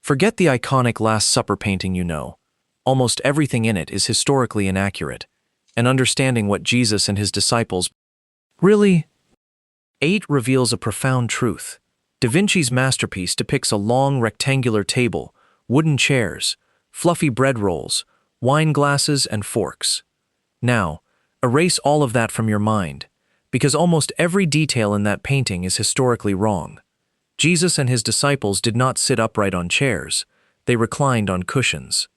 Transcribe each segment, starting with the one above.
Forget the iconic Last Supper painting you know. Almost everything in it is historically inaccurate, and understanding what Jesus and his disciples really ate reveals a profound truth. Da Vinci's masterpiece depicts a long rectangular table, wooden chairs, fluffy bread rolls, wine glasses, and forks. Now, erase all of that from your mind, because almost every detail in that painting is historically wrong. Jesus and his disciples did not sit upright on chairs, they reclined on cushions.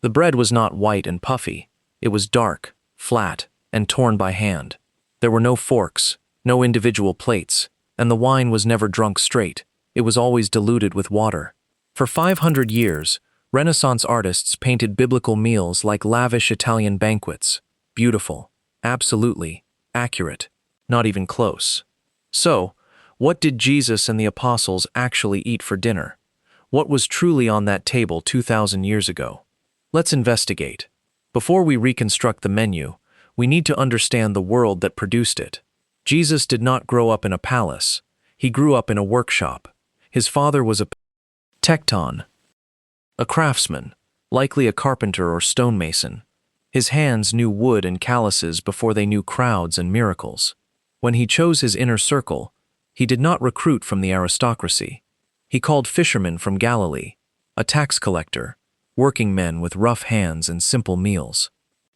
The bread was not white and puffy, it was dark, flat, and torn by hand. There were no forks, no individual plates, and the wine was never drunk straight, it was always diluted with water. For 500 years, Renaissance artists painted biblical meals like lavish Italian banquets. Beautiful, absolutely, accurate, not even close. So, what did Jesus and the apostles actually eat for dinner? What was truly on that table 2,000 years ago? Let's investigate. Before we reconstruct the menu, we need to understand the world that produced it. Jesus did not grow up in a palace. He grew up in a workshop. His father was a tecton, a craftsman, likely a carpenter or stonemason. His hands knew wood and calluses before they knew crowds and miracles. When he chose his inner circle, he did not recruit from the aristocracy. He called fishermen from Galilee, a tax collector, working men with rough hands and simple meals.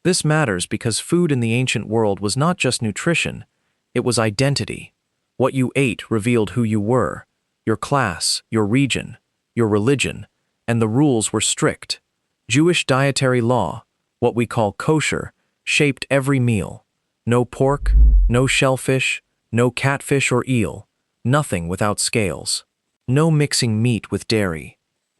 This matters because food in the ancient world was not just nutrition, it was identity. What you ate revealed who you were, your class, your region, your religion, and the rules were strict. Jewish dietary law, what we call kosher, shaped every meal. No pork, no shellfish, no catfish or eel, nothing without scales. No mixing meat with dairy.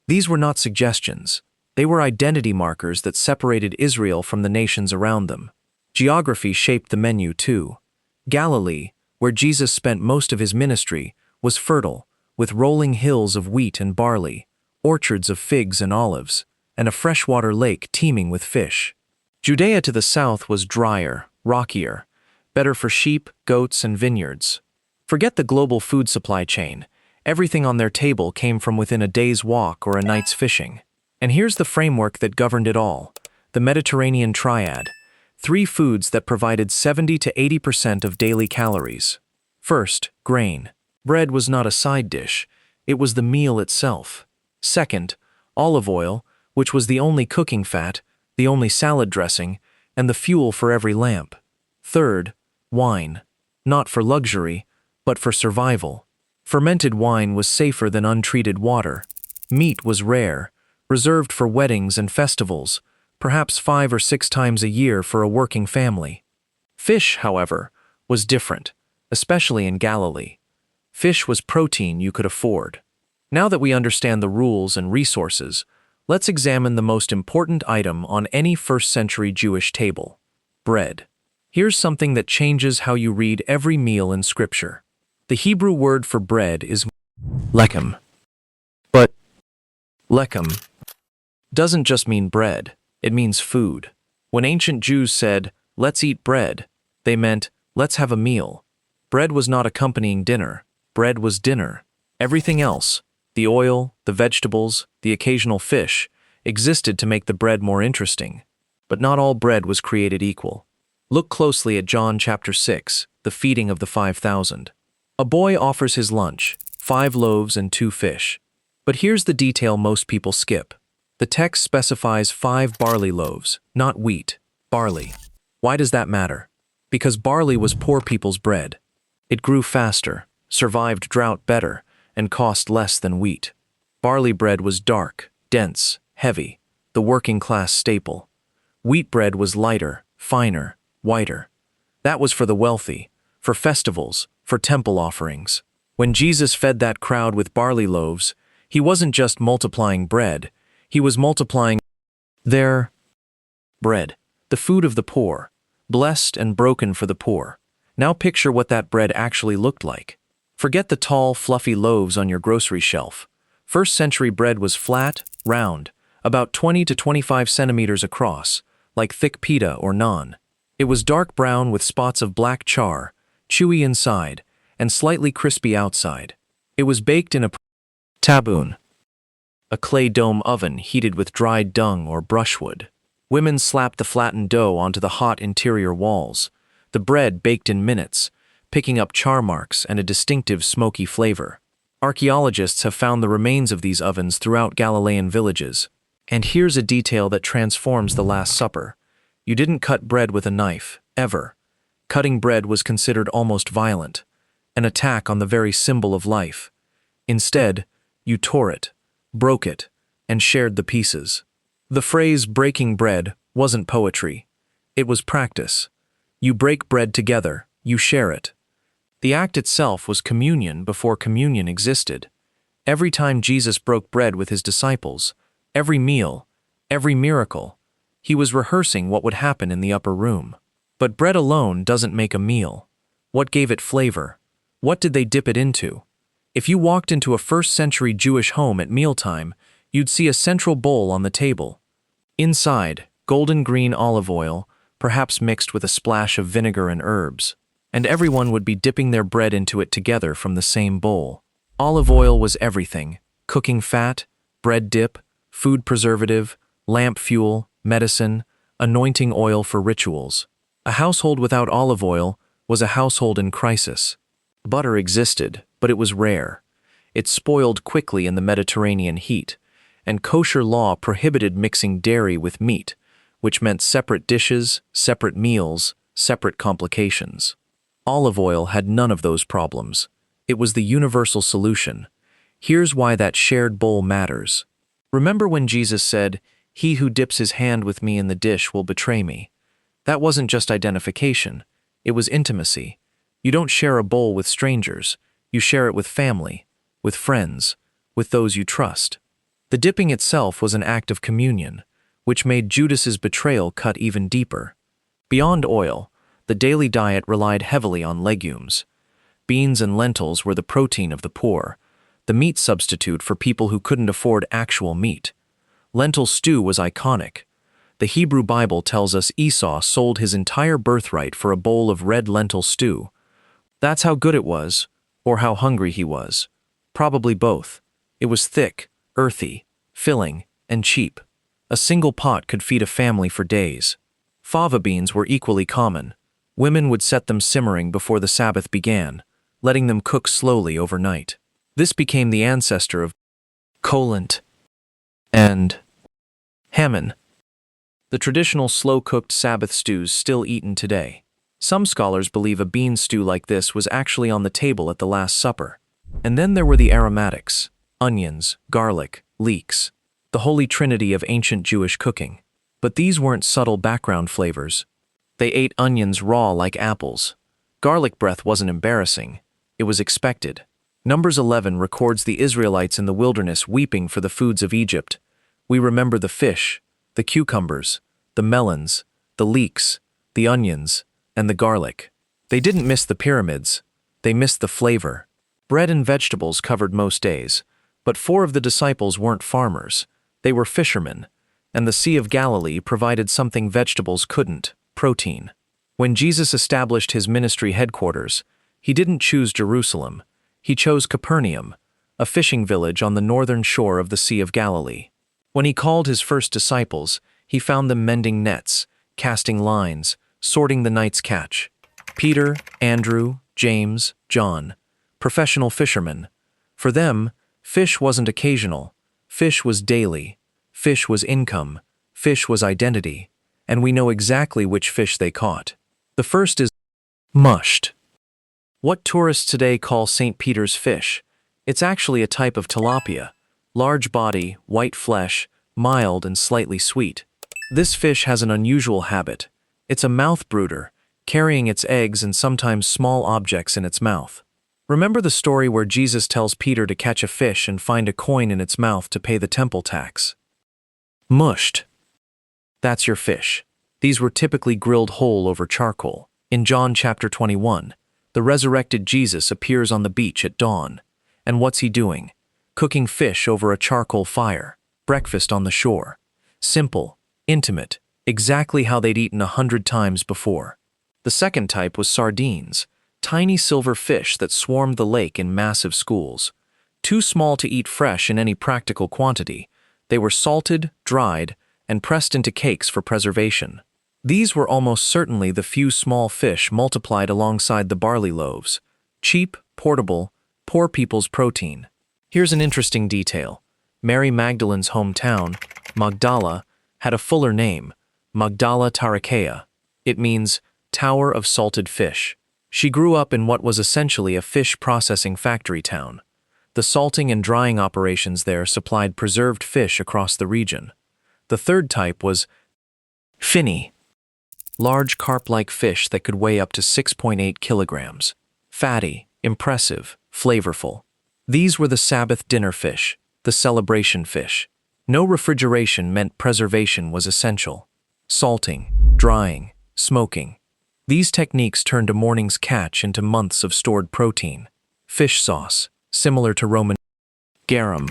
These were not suggestions. They were identity markers that separated Israel from the nations around them. Geography shaped the menu too. Galilee, where Jesus spent most of his ministry, was fertile, with rolling hills of wheat and barley, orchards of figs and olives, and a freshwater lake teeming with fish. Judea to the south was drier, rockier, better for sheep, goats, and vineyards. Forget the global food supply chain. Everything on their table came from within a day's walk or a night's fishing. And here's the framework that governed it all, the Mediterranean triad, 3 foods that provided 70 to 80% of daily calories. First, grain. Bread was not a side dish, it was the meal itself. Second, olive oil, which was the only cooking fat, the only salad dressing, and the fuel for every lamp. Third, wine. Not for luxury, but for survival. Fermented wine was safer than untreated water. Meat was rare, reserved for weddings and festivals, perhaps 5 or 6 times a year for a working family. Fish, however, was different, especially in Galilee. Fish was protein you could afford. Now that we understand the rules and resources, let's examine the most important item on any first-century Jewish table: bread. Here's something that changes how you read every meal in Scripture. The Hebrew word for bread is lechem. But lechem doesn't just mean bread, it means food. When ancient Jews said, "Let's eat bread," they meant, "Let's have a meal." Bread was not accompanying dinner. Bread was dinner. Everything else, the oil, the vegetables, the occasional fish, existed to make the bread more interesting. But not all bread was created equal. Look closely at John chapter 6, the feeding of the 5,000. A boy offers his lunch, 5 loaves and 2 fish. But here's the detail most people skip. The text specifies 5 barley loaves, not wheat, barley. Why does that matter? Because barley was poor people's bread. It grew faster, survived drought better, and cost less than wheat. Barley bread was dark, dense, heavy, the working class staple. Wheat bread was lighter, finer, whiter. That was for the wealthy, for festivals, for temple offerings. When Jesus fed that crowd with barley loaves, he wasn't just multiplying bread, he was multiplying their bread, the food of the poor, blessed and broken for the poor. Now picture what that bread actually looked like. Forget the tall, fluffy loaves on your grocery shelf. First-century bread was flat, round, about 20 to 25 centimeters across, like thick pita or naan. It was dark brown with spots of black char, chewy inside, and slightly crispy outside. It was baked in a tabun, a clay dome oven heated with dried dung or brushwood. Women slapped the flattened dough onto the hot interior walls. The bread baked in minutes, picking up char marks and a distinctive smoky flavor. Archaeologists have found the remains of these ovens throughout Galilean villages. And here's a detail that transforms the Last Supper. You didn't cut bread with a knife, ever. Cutting bread was considered almost violent, an attack on the very symbol of life. Instead, you tore it, broke it, and shared the pieces. The phrase breaking bread wasn't poetry. It was practice. You break bread together, you share it. The act itself was communion before communion existed. Every time Jesus broke bread with his disciples, every meal, every miracle, he was rehearsing what would happen in the upper room. But bread alone doesn't make a meal. What gave it flavor? What did they dip it into? If you walked into a first-century Jewish home at mealtime, you'd see a central bowl on the table. Inside, golden green olive oil, perhaps mixed with a splash of vinegar and herbs. And everyone would be dipping their bread into it together from the same bowl. Olive oil was everything: cooking fat, bread dip, food preservative, lamp fuel, medicine, anointing oil for rituals. A household without olive oil was a household in crisis. Butter existed, but it was rare. It spoiled quickly in the Mediterranean heat, and kosher law prohibited mixing dairy with meat, which meant separate dishes, separate meals, separate complications. Olive oil had none of those problems. It was the universal solution. Here's why that shared bowl matters. Remember when Jesus said, "He who dips his hand with me in the dish will betray me"? That wasn't just identification. It was intimacy. You don't share a bowl with strangers. You share it with family, with friends, with those you trust. The dipping itself was an act of communion, which made Judas's betrayal cut even deeper. Beyond oil, the daily diet relied heavily on legumes. Beans and lentils were the protein of the poor, the meat substitute for people who couldn't afford actual meat. Lentil stew was iconic. The Hebrew Bible tells us Esau sold his entire birthright for a bowl of red lentil stew. That's how good it was, or how hungry he was. Probably both. It was thick, earthy, filling, and cheap. A single pot could feed a family for days. Fava beans were equally common. Women would set them simmering before the Sabbath began, letting them cook slowly overnight. This became the ancestor of collant and hamon, the traditional slow-cooked Sabbath stews still eaten today. Some scholars believe a bean stew like this was actually on the table at the Last Supper. And then there were the aromatics: onions, garlic, leeks, the holy trinity of ancient Jewish cooking. But these weren't subtle background flavors. They ate onions raw like apples. Garlic breath wasn't embarrassing. It was expected. Numbers 11 records the Israelites in the wilderness weeping for the foods of Egypt. We remember the fish, the cucumbers, the melons, the leeks, the onions, and the garlic. They didn't miss the pyramids. They missed the flavor. Bread and vegetables covered most days, but 4 of the disciples weren't farmers. They were fishermen, and the Sea of Galilee provided something vegetables couldn't: protein. When Jesus established his ministry headquarters, he didn't choose Jerusalem. He chose Capernaum, a fishing village on the northern shore of the Sea of Galilee. When he called his first disciples, he found them mending nets, casting lines, sorting the night's catch. Peter, Andrew, James, John, professional fishermen. For them, fish wasn't occasional. Fish was daily. Fish was income. Fish was identity. And we know exactly which fish they caught. The first is mushed. What tourists today call St. Peter's fish. It's actually a type of tilapia. Large body, white flesh, mild and slightly sweet. This fish has an unusual habit. It's a mouth brooder, carrying its eggs and sometimes small objects in its mouth. Remember the story where Jesus tells Peter to catch a fish and find a coin in its mouth to pay the temple tax? Mushed. That's your fish. These were typically grilled whole over charcoal. In John chapter 21, the resurrected Jesus appears on the beach at dawn. And what's he doing? Cooking fish over a charcoal fire. Breakfast on the shore. Simple, intimate, exactly how they'd eaten 100 times before. The second type was sardines, tiny silver fish that swarmed the lake in massive schools. too small to eat fresh in any practical quantity. They were salted, dried, and pressed into cakes for preservation. These were almost certainly the few small fish multiplied alongside the barley loaves. Cheap, portable, poor people's protein. Here's an interesting detail. Mary Magdalene's hometown, Magdala, had a fuller name, Magdala Tarakea. It means Tower of Salted Fish. She grew up in what was essentially a fish processing factory town. The salting and drying operations there supplied preserved fish across the region. The third type was finny, large carp-like fish that could weigh up to 6.8 kilograms. Fatty, impressive, flavorful. These were the Sabbath dinner fish, the celebration fish. No refrigeration meant preservation was essential. Salting, drying, smoking. These techniques turned a morning's catch into months of stored protein. Fish sauce, similar to Roman garum,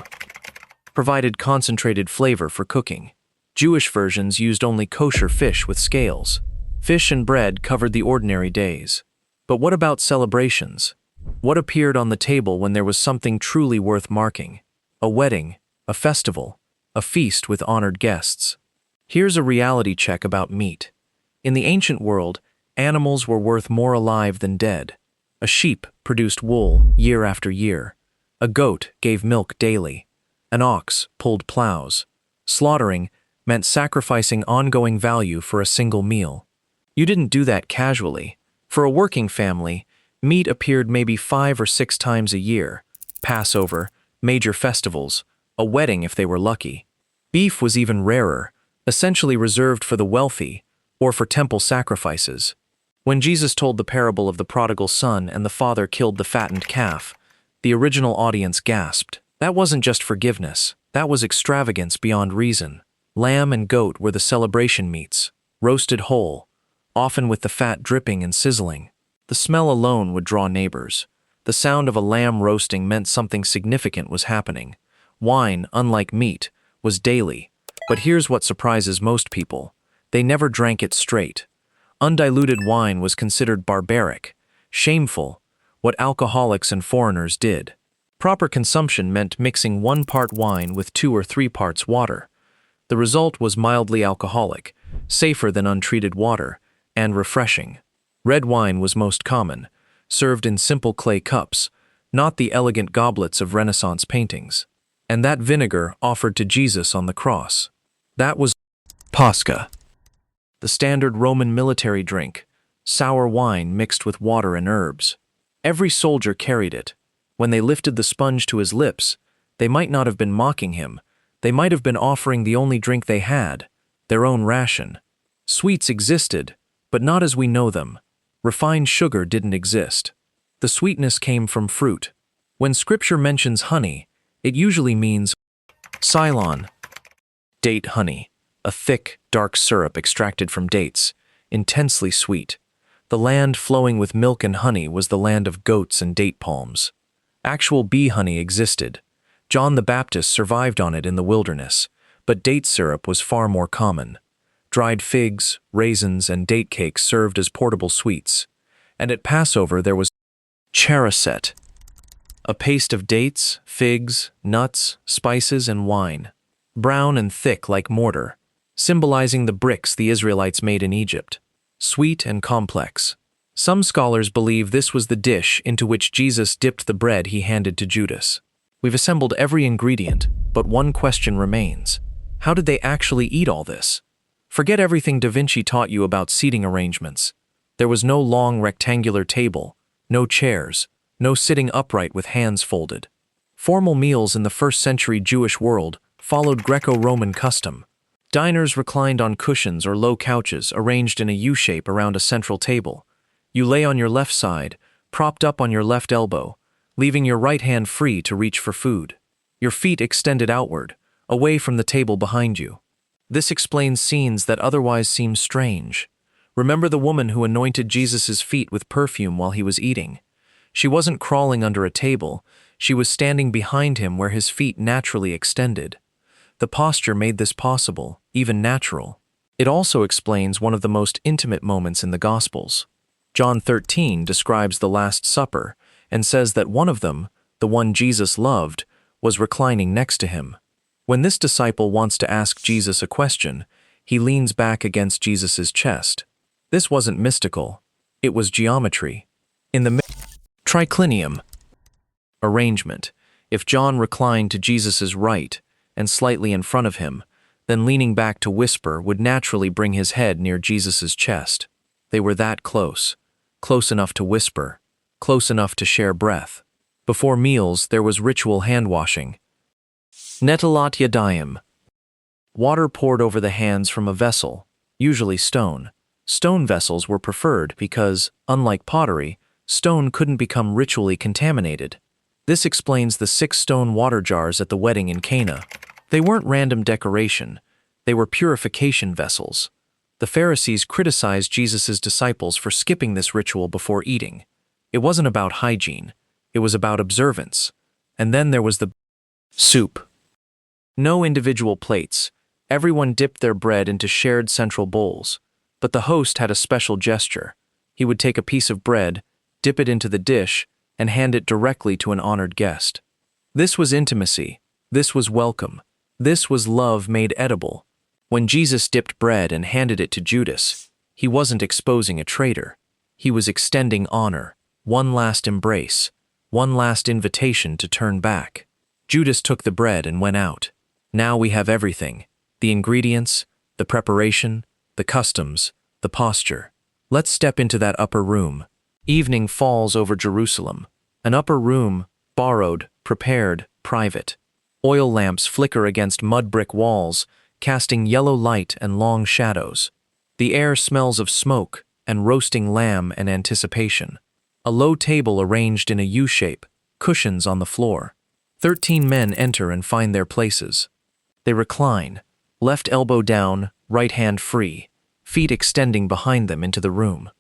provided concentrated flavor for cooking. Jewish versions used only kosher fish with scales. Fish and bread covered the ordinary days. But what about celebrations? What appeared on the table when there was something truly worth marking? A wedding, a festival, a feast with honored guests. Here's a reality check about meat. In the ancient world, animals were worth more alive than dead. A sheep produced wool year after year. A goat gave milk daily. An ox pulled plows. Slaughtering meant sacrificing ongoing value for a single meal. You didn't do that casually. For a working family, meat appeared maybe 5 or 6 times a year. Passover, major festivals, a wedding if they were lucky. Beef was even rarer, essentially reserved for the wealthy or for temple sacrifices. When Jesus told the parable of the prodigal son and the father killed the fattened calf, the original audience gasped. That wasn't just forgiveness, that was extravagance beyond reason. Lamb and goat were the celebration meats, roasted whole, often with the fat dripping and sizzling. The smell alone would draw neighbors. The sound of a lamb roasting meant something significant was happening. Wine, unlike meat, was daily. But here's what surprises most people. They never drank it straight. Undiluted wine was considered barbaric, shameful, what alcoholics and foreigners did. Proper consumption meant mixing 1 part wine with 2 or 3 parts water. The result was mildly alcoholic, safer than untreated water, and refreshing. Red wine was most common, served in simple clay cups, not the elegant goblets of Renaissance paintings. And that vinegar offered to Jesus on the cross. That was Pascha, the standard Roman military drink, sour wine mixed with water and herbs. Every soldier carried it. When they lifted the sponge to his lips, they might not have been mocking him. They might have been offering the only drink they had, their own ration. Sweets existed, but not as we know them. Refined sugar didn't exist. The sweetness came from fruit. When Scripture mentions honey, it usually means Ceylon, date honey, a thick, dark syrup extracted from dates, intensely sweet. The land flowing with milk and honey was the land of goats and date palms. Actual bee honey existed. John the Baptist survived on it in the wilderness, but date syrup was far more common. Dried figs, raisins, and date cakes served as portable sweets. And at Passover there was charaset, a paste of dates, figs, nuts, spices, and wine, brown and thick like mortar, symbolizing the bricks the Israelites made in Egypt. Sweet and complex. Some scholars believe this was the dish into which Jesus dipped the bread he handed to Judas. We've assembled every ingredient, but one question remains. How did they actually eat all this? Forget everything Da Vinci taught you about seating arrangements. There was no long rectangular table, no chairs, no sitting upright with hands folded. Formal meals in the first-century Jewish world followed Greco-Roman custom. Diners reclined on cushions or low couches arranged in a U-shape around a central table. You lay on your left side, propped up on your left elbow, leaving your right hand free to reach for food. Your feet extended outward, away from the table behind you. This explains scenes that otherwise seem strange. Remember the woman who anointed Jesus' feet with perfume while he was eating. She wasn't crawling under a table, she was standing behind him where his feet naturally extended. The posture made this possible, even natural. It also explains one of the most intimate moments in the Gospels. John 13 describes the Last Supper and says that one of them, the one Jesus loved, was reclining next to him. When this disciple wants to ask Jesus a question, he leans back against Jesus's chest. This wasn't mystical. It was geometry. In the triclinium arrangement, if John reclined to Jesus's right and slightly in front of him, then leaning back to whisper would naturally bring his head near Jesus's chest. They were that close. Close enough to whisper. Close enough to share breath. Before meals, there was ritual hand-washing. Netalat yadayim. Water poured over the hands from a vessel, usually stone. Stone vessels were preferred because, unlike pottery, stone couldn't become ritually contaminated. This explains the 6 stone water jars at the wedding in Cana. They weren't random decoration. They were purification vessels. The Pharisees criticized Jesus' disciples for skipping this ritual before eating. It wasn't about hygiene. It was about observance. And then there was the soup. No individual plates. Everyone dipped their bread into shared central bowls. But the host had a special gesture. He would take a piece of bread, dip it into the dish, and hand it directly to an honored guest. This was intimacy. This was welcome. This was love made edible. When Jesus dipped bread and handed it to Judas, he wasn't exposing a traitor. He was extending honor, one last embrace, one last invitation to turn back. Judas took the bread and went out. Now we have everything: the ingredients, the preparation, the customs, the posture. Let's step into that upper room. Evening falls over Jerusalem. An upper room, borrowed, prepared, private. Oil lamps flicker against mud brick walls, casting yellow light and long shadows. The air smells of smoke and roasting lamb and anticipation. A low table arranged in a U-shape, cushions on the floor. 13 men enter and find their places. They recline, left elbow down, right hand free, feet extending behind them into the room.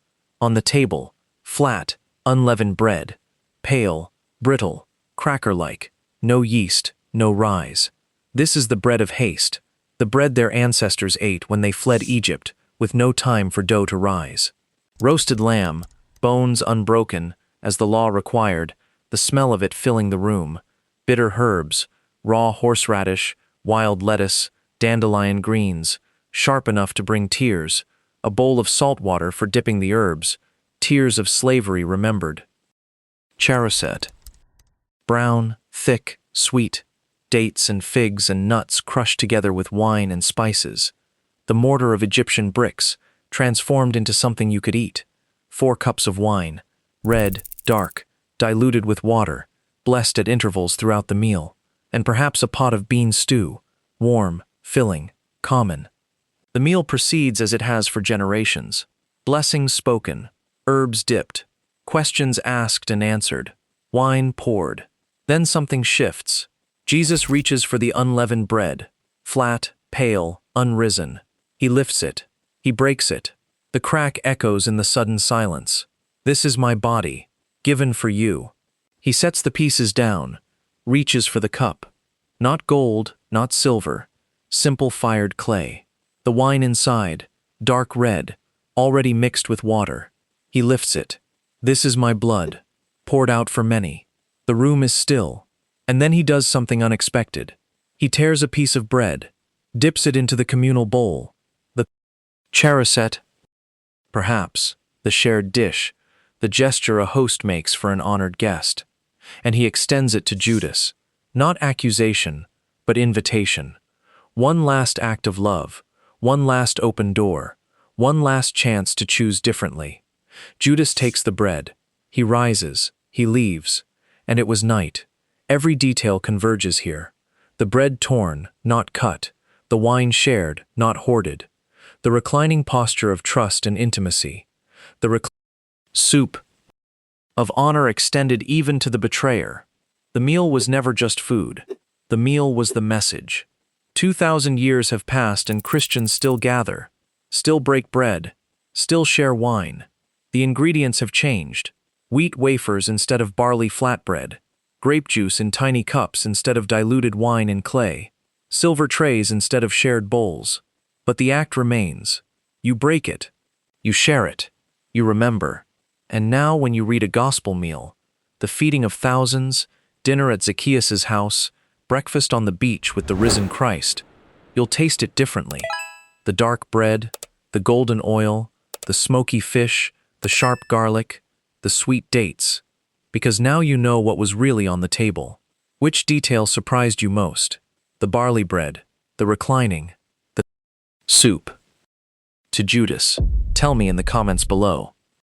On the table, flat, unleavened bread, pale, brittle, cracker-like, no yeast, no rise. This is the bread of haste, the bread their ancestors ate when they fled Egypt, with no time for dough to rise. Roasted lamb, bones unbroken, as the law required, the smell of it filling the room. Bitter herbs, raw horseradish, wild lettuce, dandelion greens, sharp enough to bring tears, a bowl of salt water for dipping the herbs, tears of slavery remembered. Charoset. Brown, thick, sweet, dates and figs and nuts crushed together with wine and spices. The mortar of Egyptian bricks, transformed into something you could eat. 4 cups of wine, red, dark, diluted with water, blessed at intervals throughout the meal, and perhaps a pot of bean stew, warm, filling, common. The meal proceeds as it has for generations. Blessings spoken, herbs dipped, questions asked and answered, wine poured. Then something shifts. Jesus reaches for the unleavened bread, flat, pale, unrisen. He lifts it. He breaks it. The crack echoes in the sudden silence. This is my body, given for you. He sets the pieces down, reaches for the cup. Not gold, not silver, simple fired clay. The wine inside, dark red, already mixed with water. He lifts it. This is my blood, poured out for many. The room is still. And then he does something unexpected. He tears a piece of bread, dips it into the communal bowl. The charoset, perhaps, the shared dish, the gesture a host makes for an honored guest. And he extends it to Judas. Not accusation, but invitation. One last act of love, one last open door, one last chance to choose differently. Judas takes the bread. He rises, he leaves, and it was night. Every detail converges here. The bread torn, not cut. The wine shared, not hoarded. The reclining posture of trust and intimacy. The soup of honor extended even to the betrayer. The meal was never just food. The meal was the message. 2,000 years have passed and Christians still gather, still break bread, still share wine. The ingredients have changed. Wheat wafers instead of barley flatbread. Grape juice in tiny cups instead of diluted wine in clay, silver trays instead of shared bowls. But the act remains. You break it. You share it. You remember. And now when you read a gospel meal, the feeding of thousands, dinner at Zacchaeus' house, breakfast on the beach with the risen Christ, you'll taste it differently. The dark bread, the golden oil, the smoky fish, the sharp garlic, the sweet dates, because now you know what was really on the table. Which detail surprised you most? The barley bread, the reclining, the soup? To Judas, tell me in the comments below.